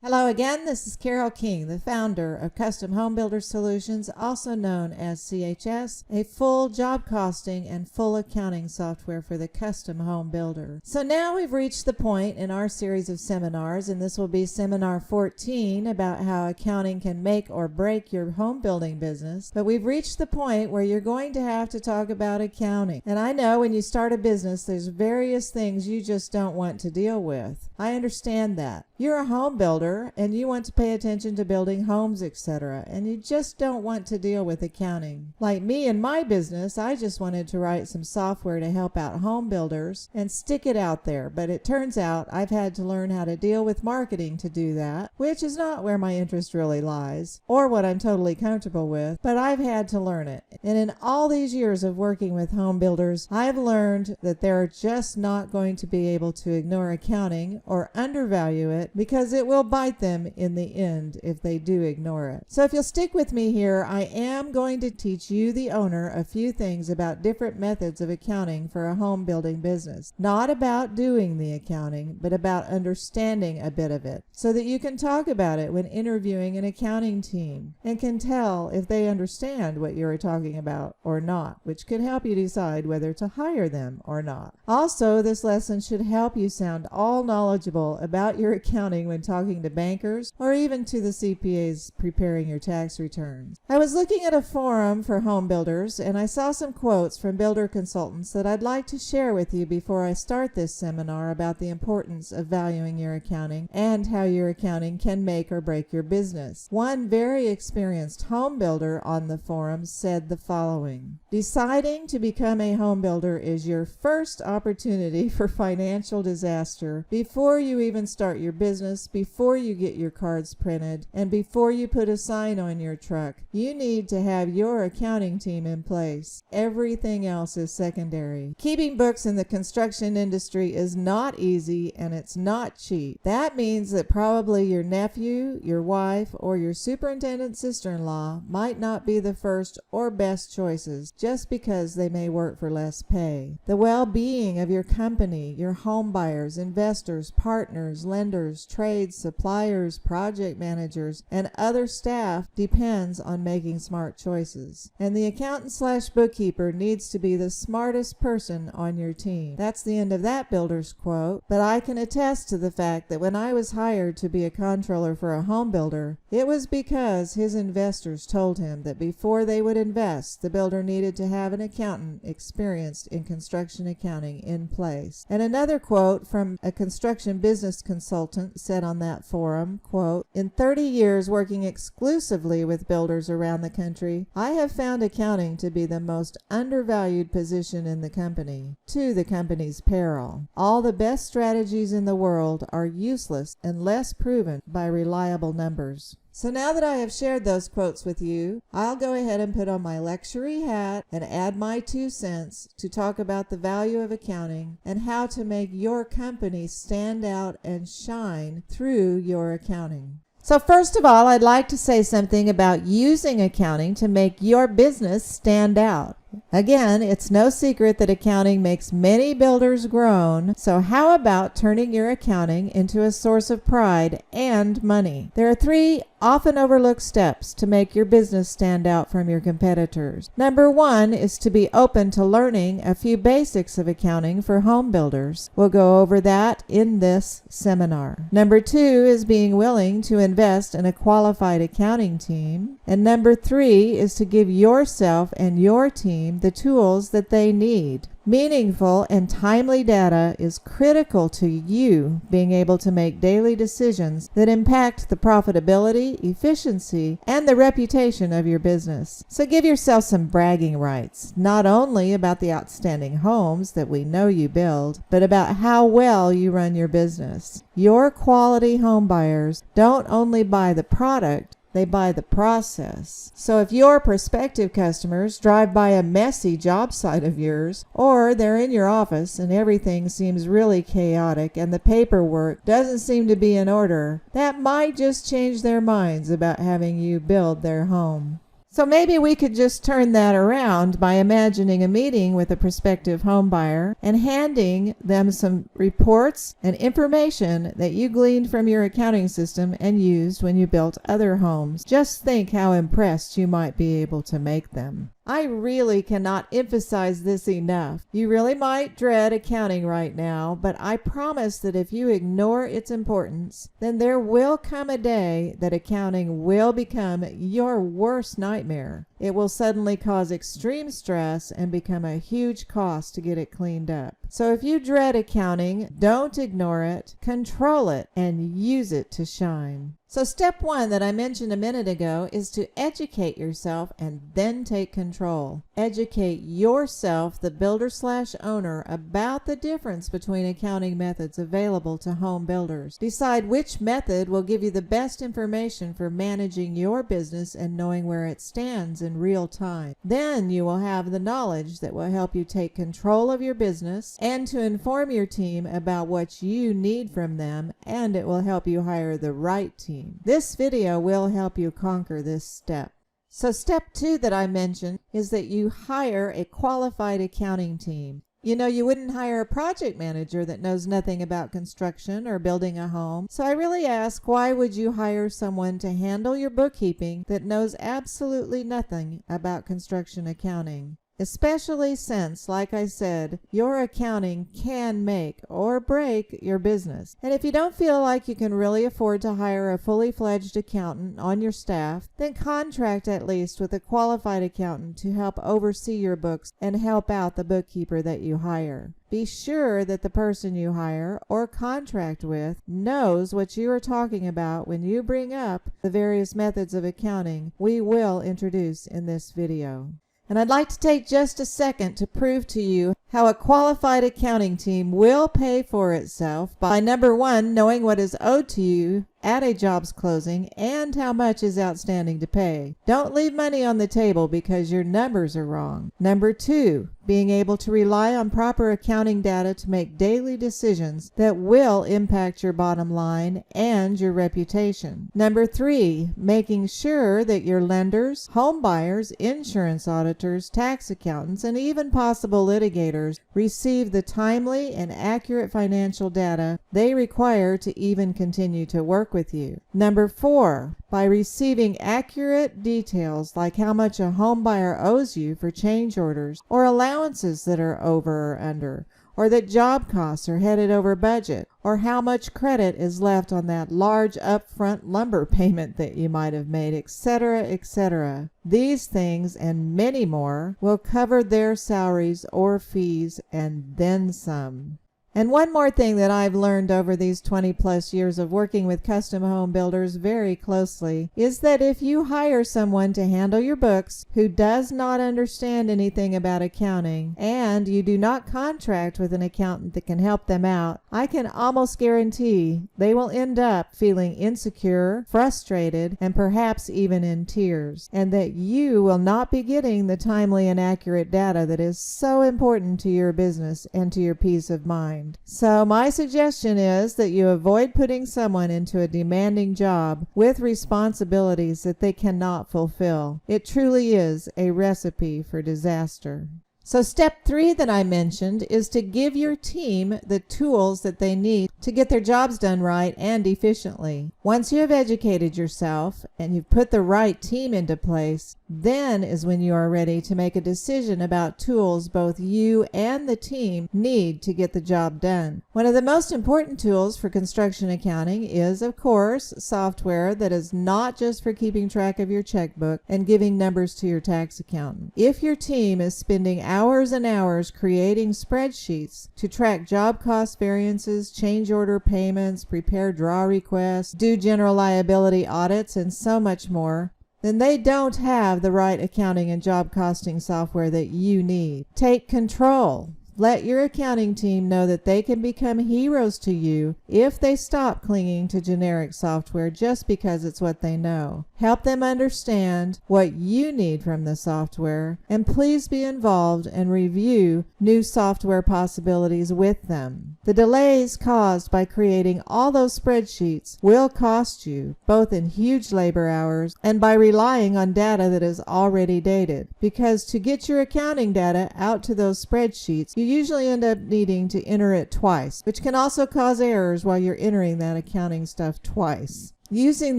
Hello again, this is Carol King, the founder of Custom Home Builder Solutions, also known as CHS, a full job costing and full accounting software for the custom home builder. So now we've reached the point in our series of seminars, and this will be seminar 14 about how accounting can make or break your home building business. But we've reached the point where you're going to have to talk about accounting. And I know when you start a business, there's various things you just don't want to deal with. I understand that. You're a home builder and you want to pay attention to building homes, etc., and you just don't want to deal with accounting. Like me and my business, I just wanted to write some software to help out home builders and stick it out there, but it turns out I've had to learn how to deal with marketing to do that, which is not where my interest really lies or what I'm totally comfortable with, but I've had to learn it. And in all these years of working with home builders, I've learned that they're just not going to be able to ignore accounting or undervalue it, because it will bite them in the end if they do ignore it. So if you'll stick with me here, I am going to teach you, the owner, a few things about different methods of accounting for a home building business. Not about doing the accounting, but about understanding a bit of it, so that you can talk about it when interviewing an accounting team and can tell if they understand what you're talking about or not, which could help you decide whether to hire them or not. Also, this lesson should help you sound all knowledgeable about your accounting when talking to bankers or even to the CPAs preparing your tax returns. I was looking at a forum for home builders and I saw some quotes from builder consultants that I'd like to share with you before I start this seminar about the importance of valuing your accounting and how your accounting can make or break your business. One very experienced home builder on the forum said the following: "Deciding to become a home builder is your first opportunity for financial disaster before you even start your business, before you get your cards printed, and before you put a sign on your truck. You need to have your accounting team in place. Everything else is secondary." Keeping books in the construction industry is not easy and it's not cheap. That means that probably your nephew, your wife, or your superintendent sister-in-law might not be the first or best choices just because they may work for less pay. The well-being of your company, your home buyers, investors, partners, lenders, trades, suppliers, project managers, and other staff depends on making smart choices. And the accountant/bookkeeper needs to be the smartest person on your team. That's the end of that builder's quote, but I can attest to the fact that when I was hired to be a controller for a home builder, it was because his investors told him that before they would invest, the builder needed to have an accountant experienced in construction accounting in place. And another quote from a construction business consultant said on that forum, quote, "In 30 years working exclusively with builders around the country, I have found accounting to be the most undervalued position in the company, to the company's peril. All the best strategies in the world are useless unless proven by reliable numbers." So now that I have shared those quotes with you, I'll go ahead and put on my lectury hat and add my 2 cents to talk about the value of accounting and how to make your company stand out and shine through your accounting. So first of all, I'd like to say something about using accounting to make your business stand out. Again, it's no secret that accounting makes many builders groan, so how about turning your accounting into a source of pride and money? There are 3 often overlooked steps to make your business stand out from your competitors. Number 1 is to be open to learning a few basics of accounting for home builders. We'll go over that in this seminar. Number 2 is being willing to invest in a qualified accounting team. And number 3 is to give yourself and your team the tools that they need. Meaningful and timely data is critical to you being able to make daily decisions that impact the profitability, efficiency, and the reputation of your business. So give yourself some bragging rights, not only about the outstanding homes that we know you build, but about how well you run your business. Your quality home buyers don't only buy the product, they buy the process. So if your prospective customers drive by a messy job site of yours, or they're in your office and everything seems really chaotic and the paperwork doesn't seem to be in order, that might just change their minds about having you build their home. So maybe we could just turn that around by imagining a meeting with a prospective home buyer and handing them some reports and information that you gleaned from your accounting system and used when you built other homes. Just think how impressed you might be able to make them. I really cannot emphasize this enough. You really might dread accounting right now, but I promise that if you ignore its importance, then there will come a day that accounting will become your worst nightmare. It will suddenly cause extreme stress and become a huge cost to get it cleaned up. So if you dread accounting, don't ignore it, control it, and use it to shine. So step 1 that I mentioned a minute ago is to educate yourself and then take control. Educate yourself, the builder/owner, about the difference between accounting methods available to home builders. Decide which method will give you the best information for managing your business and knowing where it stands in real time. Then you will have the knowledge that will help you take control of your business and to inform your team about what you need from them, and it will help you hire the right team. This video will help you conquer this step. So step 2 that I mentioned is that you hire a qualified accounting team. You know, you wouldn't hire a project manager that knows nothing about construction or building a home. So I really ask, why would you hire someone to handle your bookkeeping that knows absolutely nothing about construction accounting? Especially since, like I said, your accounting can make or break your business. And if you don't feel like you can really afford to hire a fully fledged accountant on your staff, then contract at least with a qualified accountant to help oversee your books and help out the bookkeeper that you hire. Be sure that the person you hire or contract with knows what you are talking about when you bring up the various methods of accounting we will introduce in this video. And I'd like to take just a second to prove to you how a qualified accounting team will pay for itself by, number 1, knowing what is owed to you at a job's closing and how much is outstanding to pay. Don't leave money on the table because your numbers are wrong. Number 2, being able to rely on proper accounting data to make daily decisions that will impact your bottom line and your reputation. Number 3, making sure that your lenders, home buyers, insurance auditors, tax accountants, and even possible litigators receive the timely and accurate financial data they require to even continue to work with you. Number 4, by receiving accurate details like how much a home buyer owes you for change orders or allowances that are over or under, or that job costs are headed over budget, or how much credit is left on that large upfront lumber payment that you might have made, etc., etc. These things and many more will cover their salaries or fees and then some. And one more thing that I've learned over these 20 plus years of working with custom home builders very closely is that if you hire someone to handle your books who does not understand anything about accounting and you do not contract with an accountant that can help them out, I can almost guarantee they will end up feeling insecure, frustrated, and perhaps even in tears, and that you will not be getting the timely and accurate data that is so important to your business and to your peace of mind. So my suggestion is that you avoid putting someone into a demanding job with responsibilities that they cannot fulfill. It truly is a recipe for disaster. So step 3 that I mentioned is to give your team the tools that they need to get their jobs done right and efficiently. Once you have educated yourself and you've put the right team into place, then is when you are ready to make a decision about tools both you and the team need to get the job done. One of the most important tools for construction accounting is, of course, software that is not just for keeping track of your checkbook and giving numbers to your tax accountant. If your team is spending hours and hours creating spreadsheets to track job cost variances, change order payments, prepare draw requests, do general liability audits, and so much more, then they don't have the right accounting and job costing software that you need. Take control. Let your accounting team know that they can become heroes to you if they stop clinging to generic software just because it's what they know. Help them understand what you need from the software, and please be involved and review new software possibilities with them. The delays caused by creating all those spreadsheets will cost you, both in huge labor hours and by relying on data that is already dated. Because to get your accounting data out to those spreadsheets, you usually end up needing to enter it twice, which can also cause errors while you're entering that accounting stuff twice. Using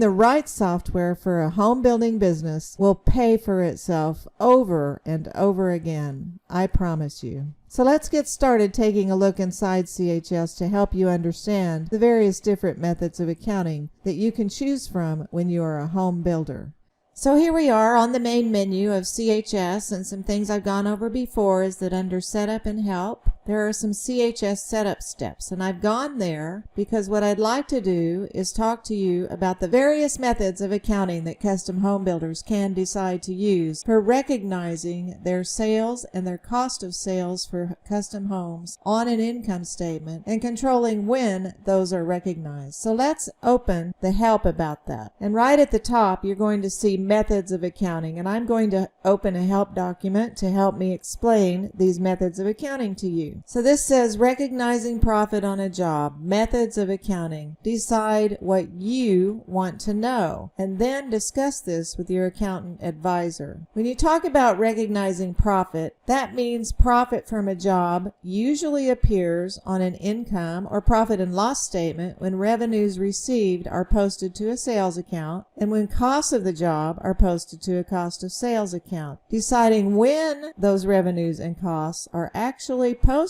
the right software for a home building business will pay for itself over and over again. I promise you. So let's get started taking a look inside CHS to help you understand the various different methods of accounting that you can choose from when you are a home builder. So here we are on the main menu of CHS, and some things I've gone over before is that under Setup and Help, there are some CHS setup steps, and I've gone there because what I'd like to do is talk to you about the various methods of accounting that custom home builders can decide to use for recognizing their sales and their cost of sales for custom homes on an income statement and controlling when those are recognized. So let's open the help about that. And right at the top, you're going to see methods of accounting, and I'm going to open a help document to help me explain these methods of accounting to you. So this says recognizing profit on a job, methods of accounting. Decide what you want to know and then discuss this with your accountant advisor. When you talk about recognizing profit, that means profit from a job usually appears on an income or profit and loss statement when revenues received are posted to a sales account and when costs of the job are posted to a cost of sales account. Deciding when those revenues and costs are actually posted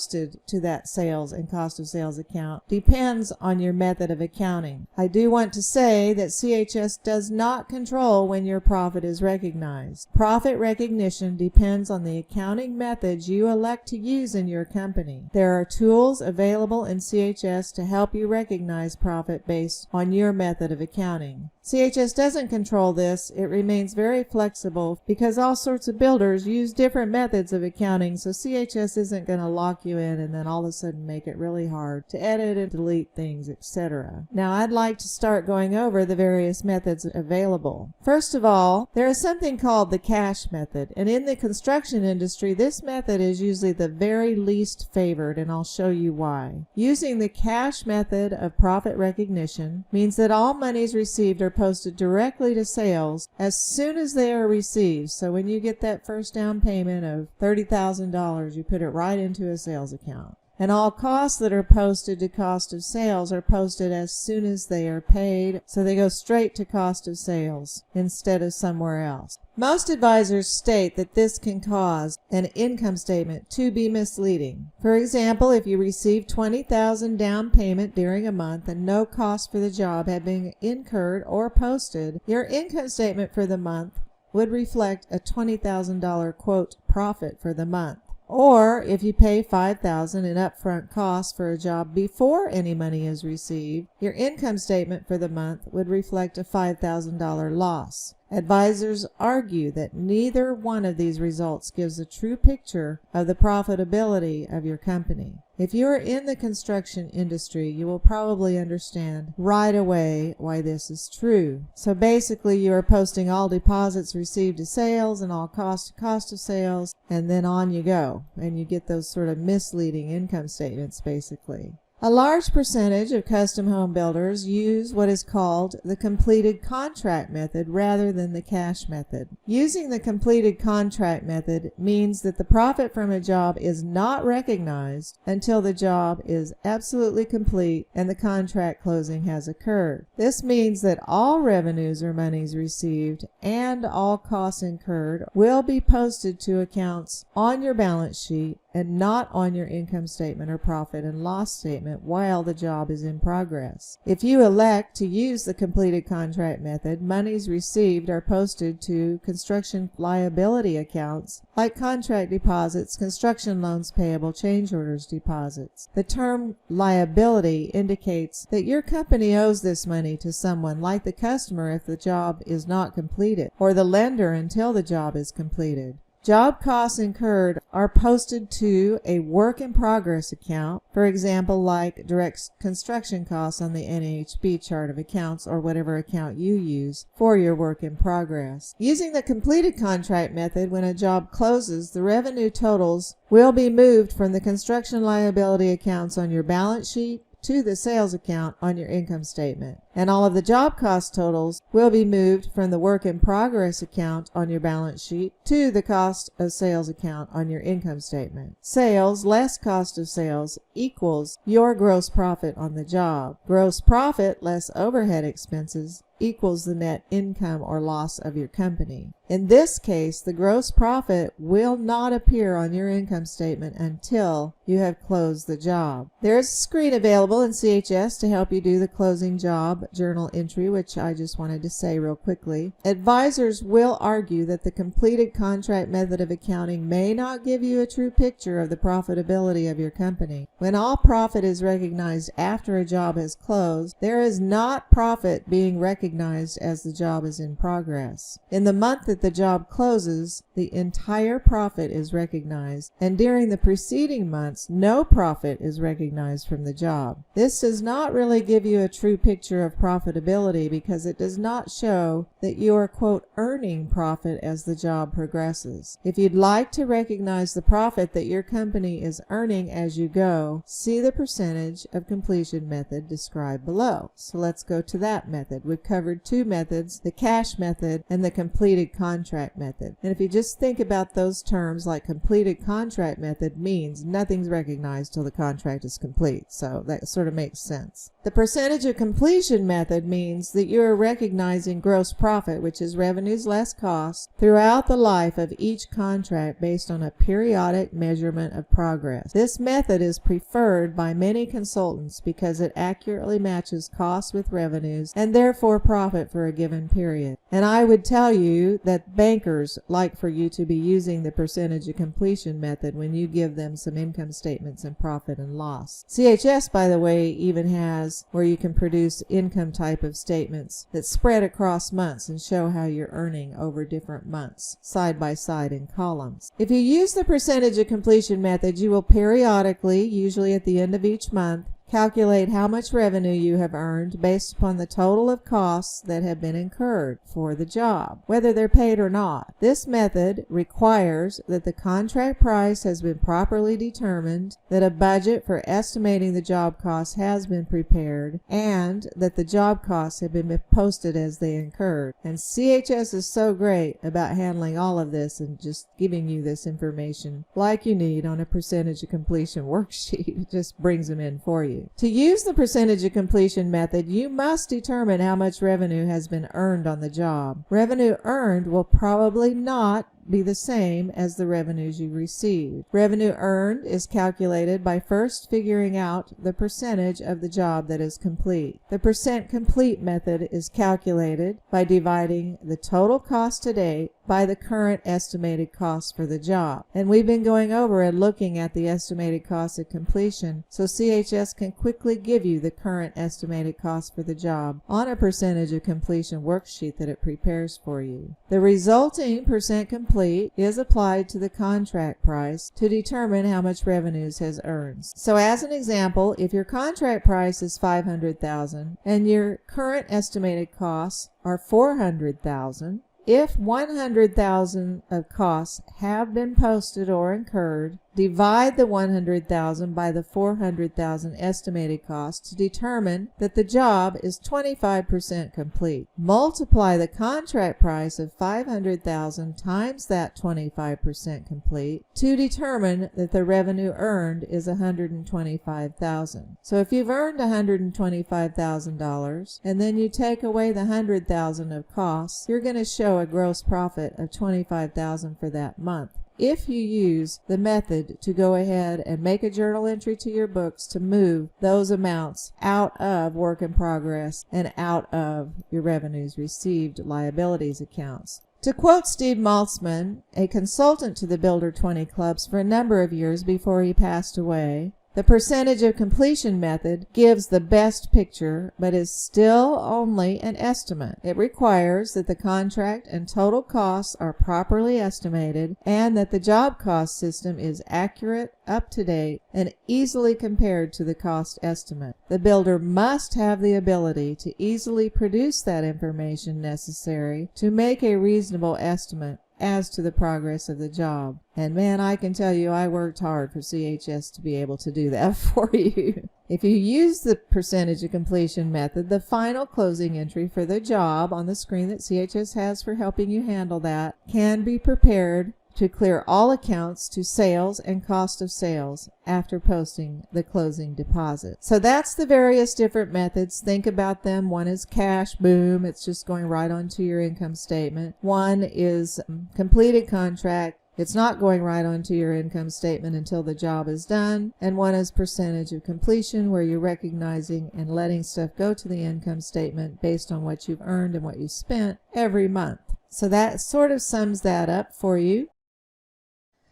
to that sales and cost of sales account depends on your method of accounting. I do want to say that CHS does not control when your profit is recognized. Profit recognition depends on the accounting methods you elect to use in your company. There are tools available in CHS to help you recognize profit based on your method of accounting. CHS doesn't control this. It remains very flexible because all sorts of builders use different methods of accounting, so CHS isn't going to lock you in and then all of a sudden make it really hard to edit and delete things, etc. Now I'd like to start going over the various methods available. First of all, there is something called the cash method, and in the construction industry this method is usually the very least favored, and I'll show you why. Using the cash method of profit recognition means that all monies received are posted directly to sales as soon as they are received. So when you get that first down payment of $30,000, you put it right into a sales account. And all costs that are posted to cost of sales are posted as soon as they are paid, so they go straight to cost of sales instead of somewhere else. Most advisors state that this can cause an income statement to be misleading. For example, if you receive $20,000 down payment during a month and no cost for the job have been incurred or posted, your income statement for the month would reflect a $20,000 quote profit for the month. Or if you pay $5,000 in upfront costs for a job before any money is received, your income statement for the month would reflect a $5,000 loss. Advisors argue that neither one of these results gives a true picture of the profitability of your company. If you are in the construction industry, you will probably understand right away why this is true. So basically, you are posting all deposits received to sales and all cost to cost of sales, and then on you go, and you get those sort of misleading income statements basically. A large percentage of custom home builders use what is called the completed contract method rather than the cash method. Using the completed contract method means that the profit from a job is not recognized until the job is absolutely complete and the contract closing has occurred. This means that all revenues or monies received and all costs incurred will be posted to accounts on your balance sheet and not on your income statement or profit and loss statement while the job is in progress. If you elect to use the completed contract method, monies received are posted to construction liability accounts like contract deposits, construction loans payable, change orders deposits. The term liability indicates that your company owes this money to someone, like the customer if the job is not completed, or the lender until the job is completed. Job costs incurred are posted to a work in progress account, for example, like direct construction costs on the NHB chart of accounts or whatever account you use for your work in progress. Using the completed contract method, when a job closes, the revenue totals will be moved from the construction liability accounts on your balance sheet to the sales account on your income statement. And all of the job cost totals will be moved from the work in progress account on your balance sheet to the cost of sales account on your income statement. Sales less cost of sales equals your gross profit on the job. Gross profit less overhead expenses equals the net income or loss of your company. In this case, the gross profit will not appear on your income statement until you have closed the job. There is a screen available in CHS to help you do the closing job journal entry, which I just wanted to say real quickly. Advisors will argue that the completed contract method of accounting may not give you a true picture of the profitability of your company. When all profit is recognized after a job has closed, there is not profit being recognized as the job is in progress. In the month that the job closes, the entire profit is recognized, and during the preceding months, no profit is recognized from the job. This does not really give you a true picture of profitability because it does not show that you are, quote, earning profit as the job progresses. If you'd like to recognize the profit that your company is earning as you go, see the percentage of completion method described below. So let's go to that method. We've covered two methods, the cash method and the completed contract method. And if you just think about those terms, like completed contract method means nothing's recognized till the contract is complete. So that sort of makes sense. The percentage of completion method means that you are recognizing gross profit, which is revenues less costs, throughout the life of each contract based on a periodic measurement of progress. This method is preferred by many consultants because it accurately matches costs with revenues and therefore profit for a given period. And I would tell you that bankers like for you to be using the percentage of completion method when you give them some income statements and profit and loss. CHS, by the way, even has where you can produce income type of statements that spread across months and show how you're earning over different months, side by side in columns. If you use the percentage of completion method, you will periodically, usually at the end of each month, calculate how much revenue you have earned based upon the total of costs that have been incurred for the job, whether they're paid or not. This method requires that the contract price has been properly determined, that a budget for estimating the job costs has been prepared, and that the job costs have been posted as they incurred. And CHS is so great about handling all of this and just giving you this information like you need on a percentage of completion worksheet. It just brings them in for you. To use the percentage of completion method, you must determine how much revenue has been earned on the job. Revenue earned will probably not be the same as the revenues you received. Revenue earned is calculated by first figuring out the percentage of the job that is complete. The percent complete method is calculated by dividing the total cost to date by the current estimated cost for the job. And we've been going over and looking at the estimated cost of completion, so CHS can quickly give you the current estimated cost for the job on a percentage of completion worksheet that it prepares for you. The resulting percent complete is applied to the contract price to determine how much revenues has earned. So as an example, if your contract price is $500,000 and your current estimated costs are $400,000, if $100,000 of costs have been posted or incurred, divide the $100,000 by the $400,000 estimated cost to determine that the job is 25% complete. Multiply the contract price of $500,000 times that 25% complete to determine that the revenue earned is $125,000. So if you've earned $125,000 and then you take away the $100,000 of costs, you're going to show a gross profit of $25,000 for that month. If you use the method to go ahead and make a journal entry to your books to move those amounts out of work in progress and out of your revenues received liabilities accounts. To quote Steve Maltzman, a consultant to the Builder 20 clubs for a number of years before he passed away, The percentage of completion method gives the best picture, but is still only an estimate. It requires that the contract and total costs are properly estimated and that the job cost system is accurate, up to date, and easily compared to the cost estimate. The builder must have the ability to easily produce that information necessary to make a reasonable estimate as to the progress of the job. And man, I can tell you I worked hard for CHS to be able to do that for you. If you use the percentage of completion method, the final closing entry for the job on the screen that CHS has for helping you handle that can be prepared to clear all accounts to sales and cost of sales after posting the closing deposit. So that's the various different methods. Think about them. One is cash, boom, it's just going right onto your income statement. One is completed contract. It's not going right onto your income statement until the job is done. And one is percentage of completion, where you're recognizing and letting stuff go to the income statement based on what you've earned and what you spent every month. So that sort of sums that up for you.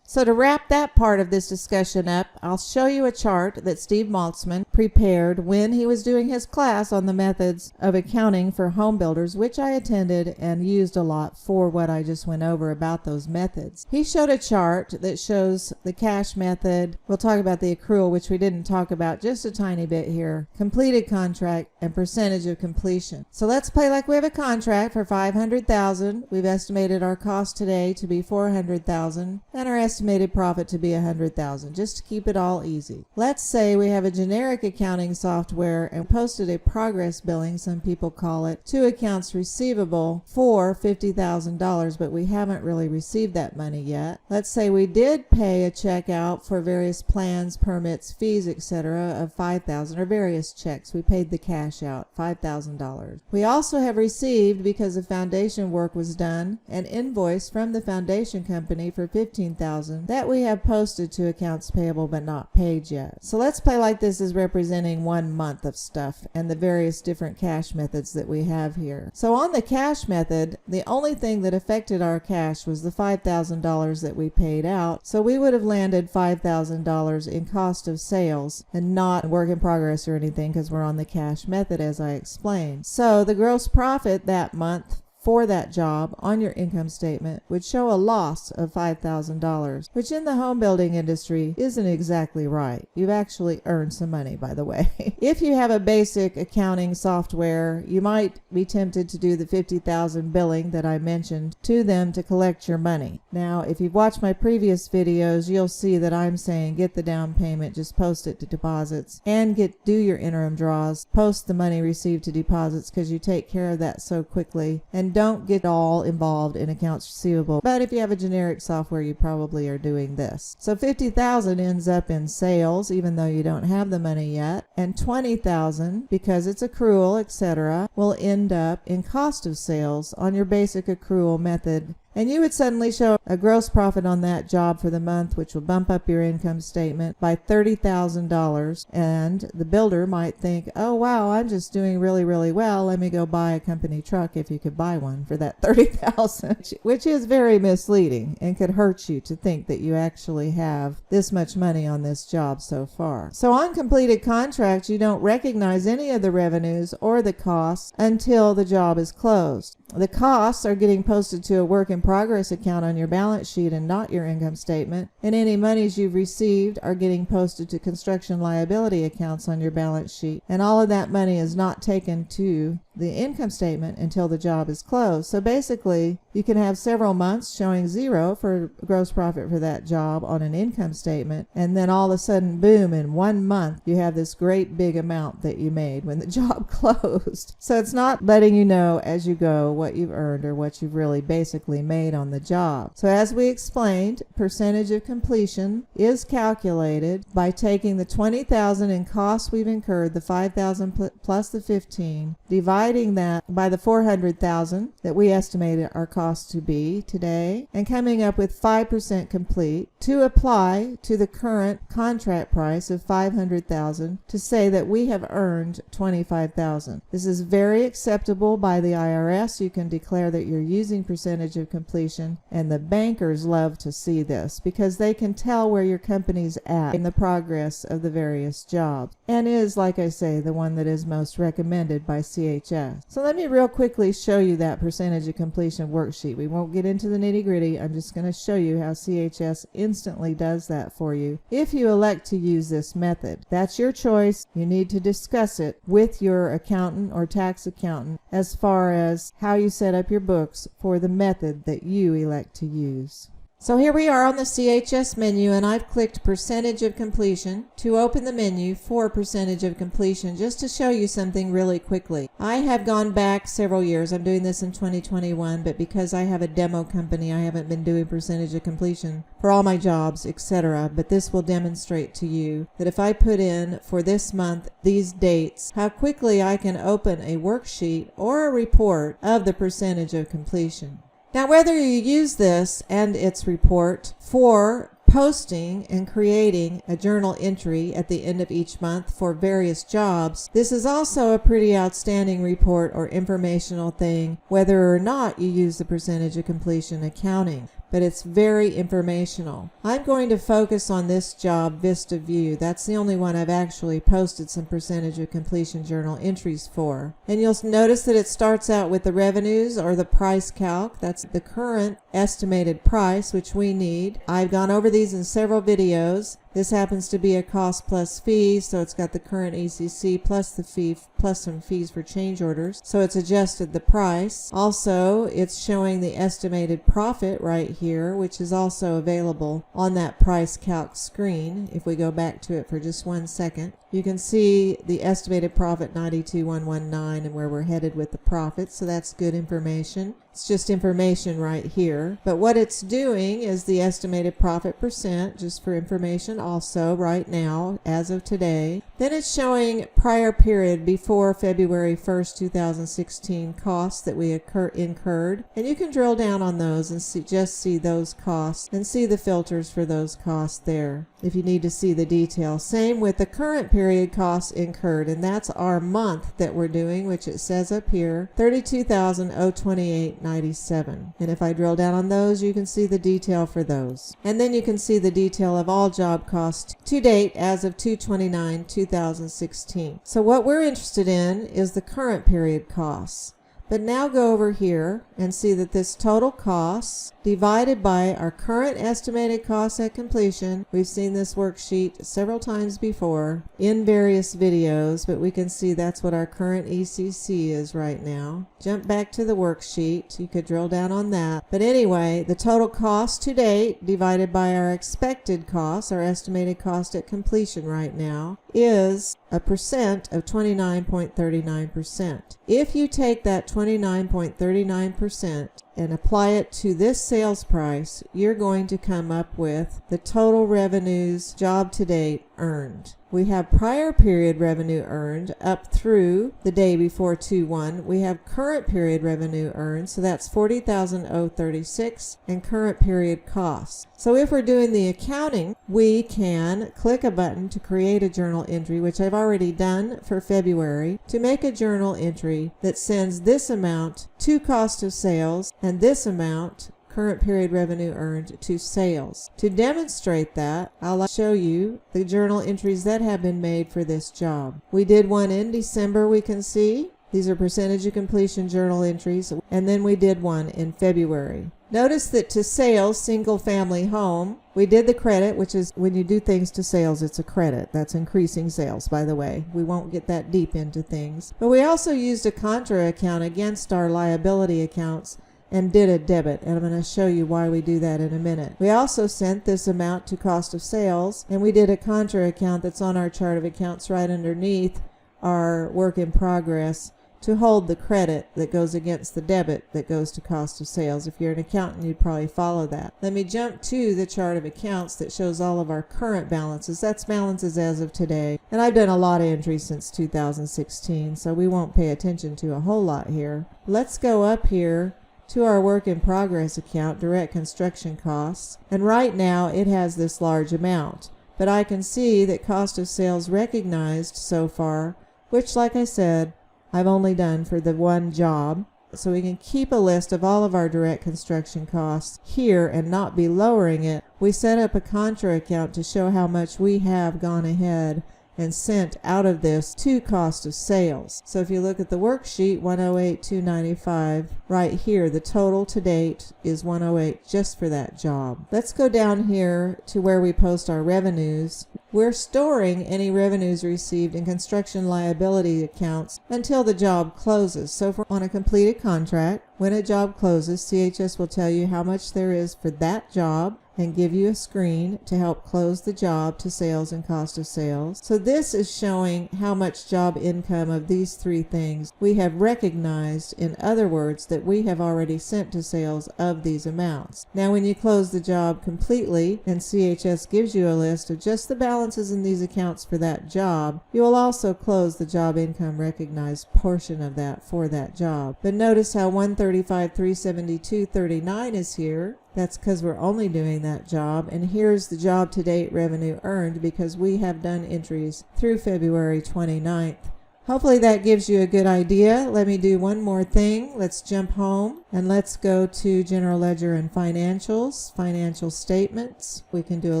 So to wrap that part of this discussion up, I'll show you a chart that Steve Maltzman prepared when he was doing his class on the methods of accounting for home builders, which I attended and used a lot for what I just went over about those methods. He showed a chart that shows the cash method. We'll talk about the accrual, which we didn't talk about just a tiny bit here, completed contract, and percentage of completion. So let's play like we have a contract for $500,000. We've estimated our cost today to be $400,000 and our estimated profit to be $100,000, just to keep it all easy. Let's say we have a generic accounting software and posted a progress billing, some people call it, to accounts receivable for $50,000, but we haven't really received that money yet. Let's say we did pay a check out for various plans, permits, fees, etc. of $5,000, or various checks. We paid the cash out, $5,000. We also have received, because the foundation work was done, an invoice from the foundation company for $15,000 that we have posted to accounts payable but not paid yet. So let's play like this is representing 1 month of stuff and the various different cash methods that we have here. So on the cash method, the only thing that affected our cash was the $5,000 that we paid out. So we would have landed $5,000 in cost of sales and not work in progress or anything, because we're on the cash method, as I explained. So the gross profit that month for that job on your income statement would show a loss of $5,000, which in the home building industry isn't exactly right. You've actually earned some money, by the way. If you have a basic accounting software, you might be tempted to do the $50,000 billing that I mentioned to them to collect your money. Now, if you've watched my previous videos, you'll see that I'm saying get the down payment, just post it to deposits, and do your interim draws, post the money received to deposits, because you take care of that so quickly, and don't get all involved in accounts receivable. But if you have a generic software, you probably are doing this. So $50,000 ends up in sales, even though you don't have the money yet, and $20,000, because it's accrual, etc., will end up in cost of sales on your basic accrual method. And you would suddenly show a gross profit on that job for the month, which will bump up your income statement by $30,000. And the builder might think, oh, wow, I'm just doing really, really well. Let me go buy a company truck, if you could buy one for that $30,000, which is very misleading and could hurt you to think that you actually have this much money on this job so far. So on completed contracts, you don't recognize any of the revenues or the costs until the job is closed. The costs are getting posted to a work in progress account on your balance sheet and not your income statement, and any monies you've received are getting posted to construction liability accounts on your balance sheet, and all of that money is not taken to the income statement until the job is closed. So basically, you can have several months showing zero for gross profit for that job on an income statement, and then all of a sudden, boom, in 1 month, you have this great big amount that you made when the job closed. So it's not letting you know as you go what you've earned or what you've really basically made on the job. So as we explained, percentage of completion is calculated by taking the $20,000 in costs we've incurred, the $5,000 plus the $15,000, dividing that by the $400,000 that we estimated our cost to be today, and coming up with 5% complete, to apply to the current contract price of $500,000 to say that we have earned $25,000. This is very acceptable by the IRS. You can declare that you're using percentage of completion, and the bankers love to see this because they can tell where your company's at in the progress of the various jobs, and is, like I say, the one that is most recommended by CHS. So let me real quickly show you that percentage of completion worksheet. We won't get into the nitty-gritty. I'm just going to show you how CHS instantly does that for you if you elect to use this method. That's your choice. You need to discuss it with your accountant or tax accountant as far as how you set up your books for the method that you elect to use. So here we are on the CHS menu, and I've clicked percentage of completion to open the menu for percentage of completion, just to show you something really quickly. I have gone back several years. I'm doing this in 2021, but because I have a demo company, I haven't been doing percentage of completion for all my jobs, etc. But this will demonstrate to you that if I put in for this month these dates, how quickly I can open a worksheet or a report of the percentage of completion. Now, whether you use this and its report for posting and creating a journal entry at the end of each month for various jobs, this is also a pretty outstanding report or informational thing, whether or not you use the percentage of completion accounting. But it's very informational. I'm going to focus on this job, Vista View. That's the only one I've actually posted some percentage of completion journal entries for. And you'll notice that it starts out with the revenues or the price calc. That's the current estimated price, which we need. I've gone over these in several videos. This happens to be a cost plus fees, so it's got the current ECC plus the fee plus some fees for change orders. So it's adjusted the price. Also, it's showing the estimated profit right here, which is also available on that price calc screen. If we go back to it for just 1 second, you can see the estimated profit 92,119 and where we're headed with the profit. So that's good information. It's just information right here. But what it's doing is the estimated profit percent, just for information also right now, as of today. Then it's showing prior period before February 1st, 2016 costs that we incurred. And you can drill down on those and just see those costs and see the filters for those costs there if you need to see the detail. Same with the current period costs incurred, and that's our month that we're doing, which it says up here, $32,028.97. And if I drill down on those, you can see the detail for those. And then you can see the detail of all job costs to date as of 2/29/2016. So what we're interested in is the current period costs. But now go over here and see that this total costs divided by our current estimated costs at completion. We've seen this worksheet several times before in various videos, but we can see that's what our current ECC is right now. Jump back to the worksheet. You could drill down on that. But anyway, the total cost to date divided by our expected costs, our estimated cost at completion right now, is a percent of 29.39%. If you take that 29.39% and apply it to this sales price, you're going to come up with the total revenues job to date earned. We have prior period revenue earned up through the day before 2/1. We have current period revenue earned, so that's $40,036, and current period costs. So if we're doing the accounting, we can click a button to create a journal entry, which I've already done for February, to make a journal entry that sends this amount to cost of sales and this amount, current period revenue earned, to sales. To demonstrate that, I'll show you the journal entries that have been made for this job. We did one in December, we can see. These are percentage of completion journal entries. And then we did one in February. Notice that to sales, single family home, we did the credit, which is when you do things to sales, it's a credit. That's increasing sales, by the way. We won't get that deep into things. But we also used a contra account against our liability accounts and did a debit, and I'm going to show you why we do that in a minute. We also sent this amount to cost of sales, and we did a contra account that's on our chart of accounts right underneath our work in progress to hold the credit that goes against the debit that goes to cost of sales. If you're an accountant, you'd probably follow that. Let me jump to the chart of accounts that shows all of our current balances. That's balances as of today. And I've done a lot of entries since 2016, so we won't pay attention to a whole lot here. Let's go up here to our work in progress account, direct construction costs, and right now it has this large amount. But I can see that cost of sales recognized so far, which, like I said, I've only done for the one job, so we can keep a list of all of our direct construction costs here and not be lowering it. We set up a contra account to show how much we have gone ahead and sent out of this to cost of sales. So if you look at the worksheet 108,295 right here, the total to date is 108 just for that job. Let's go down here to where we post our revenues. We're storing any revenues received in construction liability accounts until the job closes. So if we're on a completed contract, when a job closes, CHS will tell you how much there is for that job and give you a screen to help close the job to sales and cost of sales. So this is showing how much job income of these three things we have recognized. In other words, that we have already sent to sales of these amounts. Now when you close the job completely and CHS gives you a list of just the balances in these accounts for that job, you will also close the job income recognized portion of that for that job. But notice how 135,372.39 is here. That's because we're only doing that job, and here's the job to date revenue earned because we have done entries through February 29th. Hopefully that gives you a good idea. Let me do one more thing. Let's jump home and let's go to General Ledger and Financials, Financial Statements. We can do a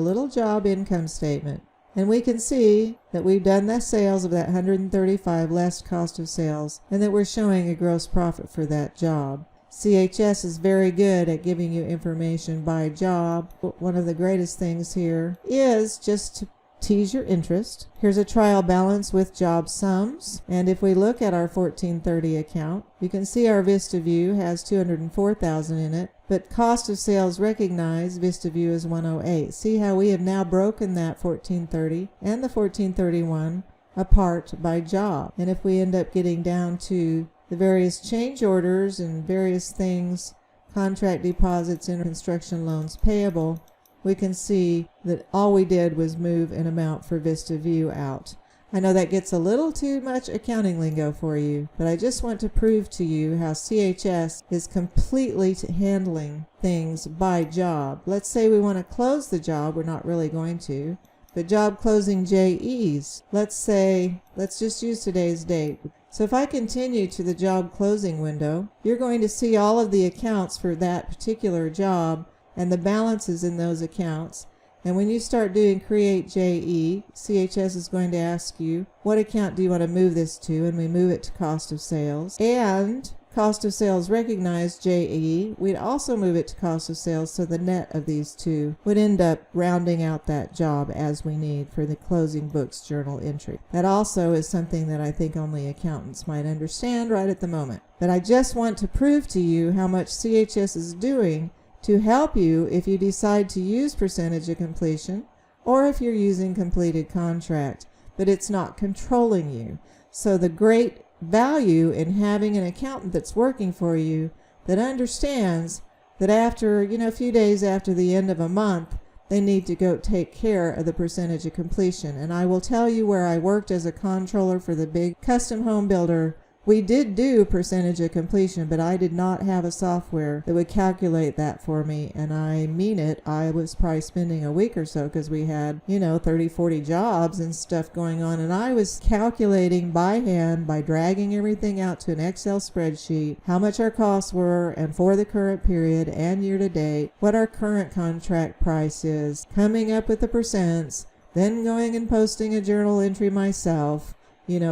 little job income statement. And we can see that we've done the sales of that 135 less cost of sales, and that we're showing a gross profit for that job. CHS is very good at giving you information by job. One of the greatest things here is just to tease your interest. Here's a trial balance with job sums. And if we look at our 1430 account, you can see our VistaView has $204,000 in it, but cost of sales recognized VistaView is 108. See how we have now broken that 1430 and the 1431 apart by job. And if we end up getting down to the various change orders and various things, contract deposits and construction loans payable, we can see that all we did was move an amount for VistaView out. I know that gets a little too much accounting lingo for you, but I just want to prove to you how CHS is completely handling things by job. Let's say we want to close the job. We're not really going to, but job closing JEs. Let's just use today's date. So if I continue to the job closing window, you're going to see all of the accounts for that particular job and the balances in those accounts. And when you start doing create JE, CHS is going to ask you, what account do you want to move this to? And we move it to cost of sales. And cost of sales recognized JE, we'd also move it to cost of sales, so the net of these two would end up rounding out that job as we need for the closing books journal entry. That also is something that I think only accountants might understand right at the moment. But I just want to prove to you how much CHS is doing to help you if you decide to use percentage of completion or if you're using completed contract, but it's not controlling you. So the great value in having an accountant that's working for you that understands that after, a few days after the end of a month, they need to go take care of the percentage of completion. And I will tell you, where I worked as a controller for the big custom home builder, we did do percentage of completion, but I did not have a software that would calculate that for me. And I mean it, I was probably spending a week or so because we had, 30, 40 jobs and stuff going on. And I was calculating by hand, by dragging everything out to an Excel spreadsheet, how much our costs were and for the current period and year to date, what our current contract price is, coming up with the percents, then going and posting a journal entry myself,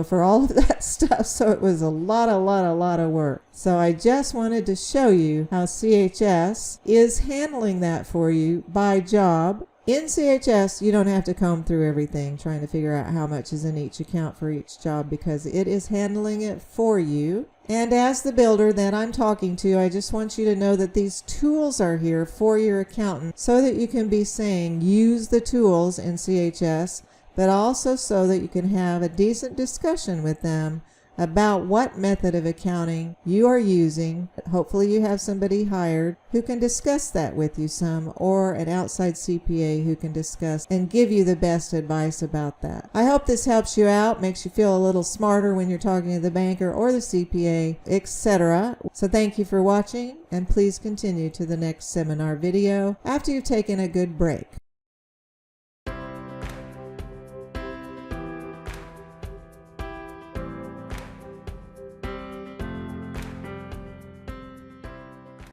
for all of that stuff. So it was a lot of work. So I just wanted to show you how CHS is handling that for you by job. In CHS, you don't have to comb through everything trying to figure out how much is in each account for each job, because it is handling it for you. And as the builder that I'm talking to, I just want you to know that these tools are here for your accountant so that you can be saying, use the tools in CHS, but also so that you can have a decent discussion with them about what method of accounting you are using. Hopefully you have somebody hired who can discuss that with you some, or an outside CPA who can discuss and give you the best advice about that. I hope this helps you out, makes you feel a little smarter when you're talking to the banker or the CPA, etc. So thank you for watching, and please continue to the next seminar video after you've taken a good break.